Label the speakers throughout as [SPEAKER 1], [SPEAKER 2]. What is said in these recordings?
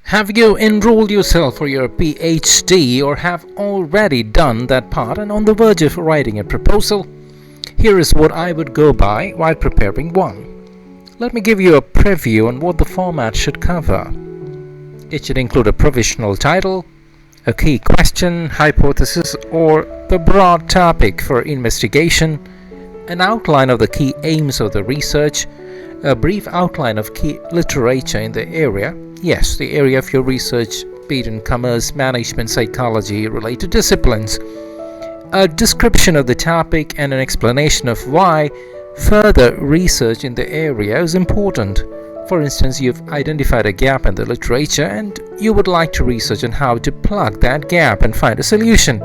[SPEAKER 1] Have you enrolled yourself for your PhD or have already done that part and on the verge of writing a proposal? Here is what I would go by while preparing one. Let me give you a preview on what the format should cover. It should include a provisional title, a key question, hypothesis, or the broad topic for investigation, an outline of the key aims of the research, a brief outline of key literature in the area, yes, the area of your research, be it in commerce, management, psychology, related disciplines, a description of the topic and an explanation of why further research in the area is important. For instance, you've identified a gap in the literature and you would like to research on how to plug that gap and find a solution.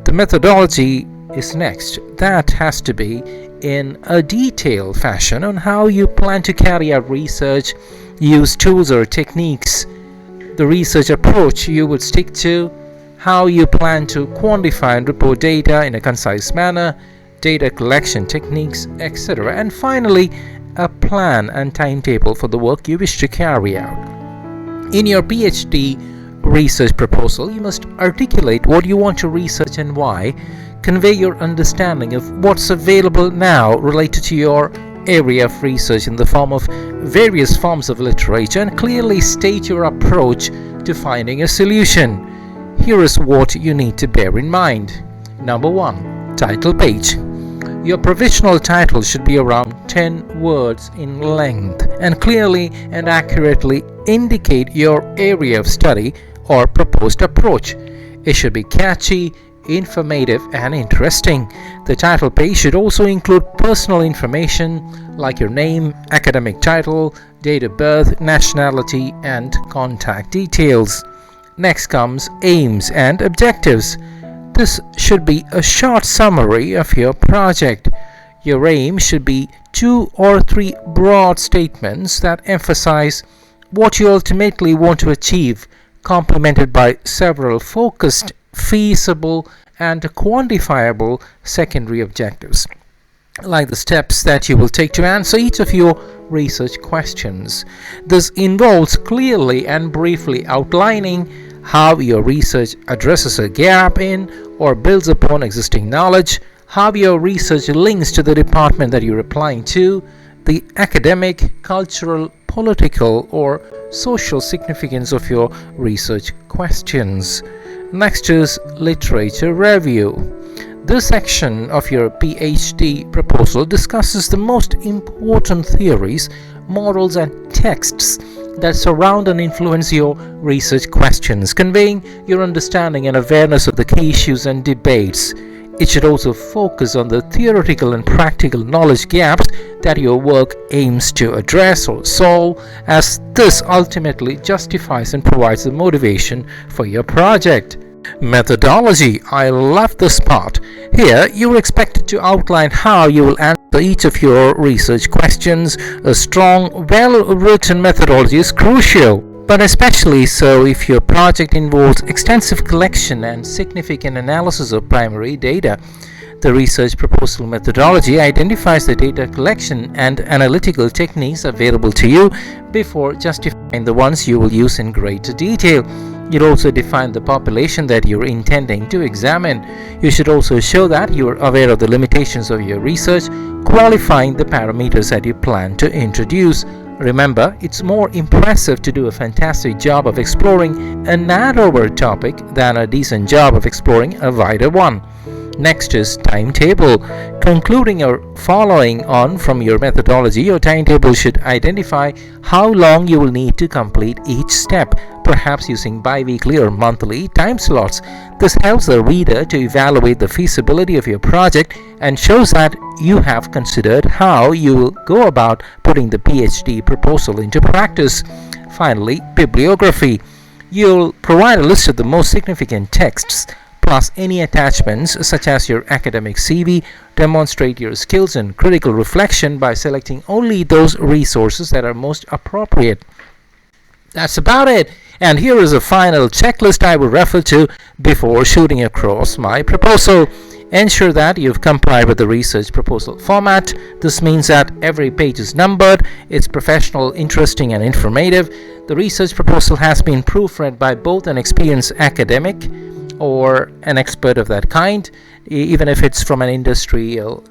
[SPEAKER 1] The methodology is next. That has to be in a detailed fashion on how you plan to carry out research, use tools or techniques, the research approach you would stick to, how you plan to quantify and report data in a concise manner, data collection techniques, etc. And finally, a plan and timetable for the work you wish to carry out. In your PhD research proposal, you must articulate what you want to research and why, convey your understanding of what's available now related to your area of research in the form of various forms of literature, and clearly state your approach to finding a solution. Here is what you need to bear in mind. Number 1. Title page. Your provisional title should be around 10 words in length and clearly and accurately indicate your area of study or proposed approach. It should be catchy, informative, and interesting. The title page should also include personal information like your name, academic title, date of birth, nationality, and contact details. Next comes aims and objectives. This should be a short summary of your project. Your aim should be 2 or 3 broad statements that emphasize what you ultimately want to achieve, complemented by several focused, feasible, and quantifiable secondary objectives, like the steps that you will take to answer each of your research questions. This involves clearly and briefly outlining how your research addresses a gap in or builds upon existing knowledge, how your research links to the department that you're applying to, the academic, cultural, political, or social significance of your research questions. Next is literature review. This section of your PhD proposal discusses the most important theories, models, and texts that surround and influence your research questions, conveying your understanding and awareness of the key issues and debates. It should also focus on the theoretical and practical knowledge gaps that your work aims to address or solve, as this ultimately justifies and provides the motivation for your project. Methodology. I love this part. Here you are expected to outline how you will answer each of your research questions. A strong, well-written methodology is crucial, but especially so if your project involves extensive collection and significant analysis of primary data. The research proposal methodology identifies the data collection and analytical techniques available to you before justifying the ones you will use in greater detail. You'll also define the population that you're intending to examine. You should also show that you're aware of the limitations of your research, qualifying the parameters that you plan to introduce. Remember, it's more impressive to do a fantastic job of exploring a narrower topic than a decent job of exploring a wider one. Next is timetable. Concluding or following on from your methodology, your timetable should identify how long you will need to complete each step, perhaps using bi-weekly or monthly time slots. This helps the reader to evaluate the feasibility of your project and shows that you have considered how you will go about putting the PhD proposal into practice. Finally, bibliography. You'll provide a list of the most significant texts, plus any attachments such as your academic CV. Demonstrate your skills in critical reflection by selecting only those resources that are most appropriate. That's about it. And here is a final checklist I will refer to before shooting across my proposal. Ensure that you've complied with the research proposal format. This means that every page is numbered, it's professional, interesting, and informative. The research proposal has been proofread by both an experienced academic or an expert of that kind, even if it's from an industrial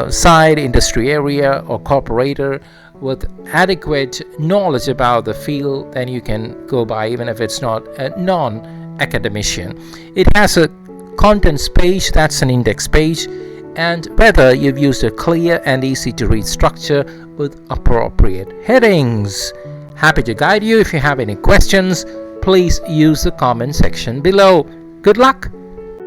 [SPEAKER 1] side, industry area, or corporator with adequate knowledge about the field. Then you can go by, even if it's not a non-academician. It has a contents page, that's an index page, and whether you've used a clear and easy to read structure with appropriate headings. Happy to guide you. If you have any questions, please use the comment section below. Good luck!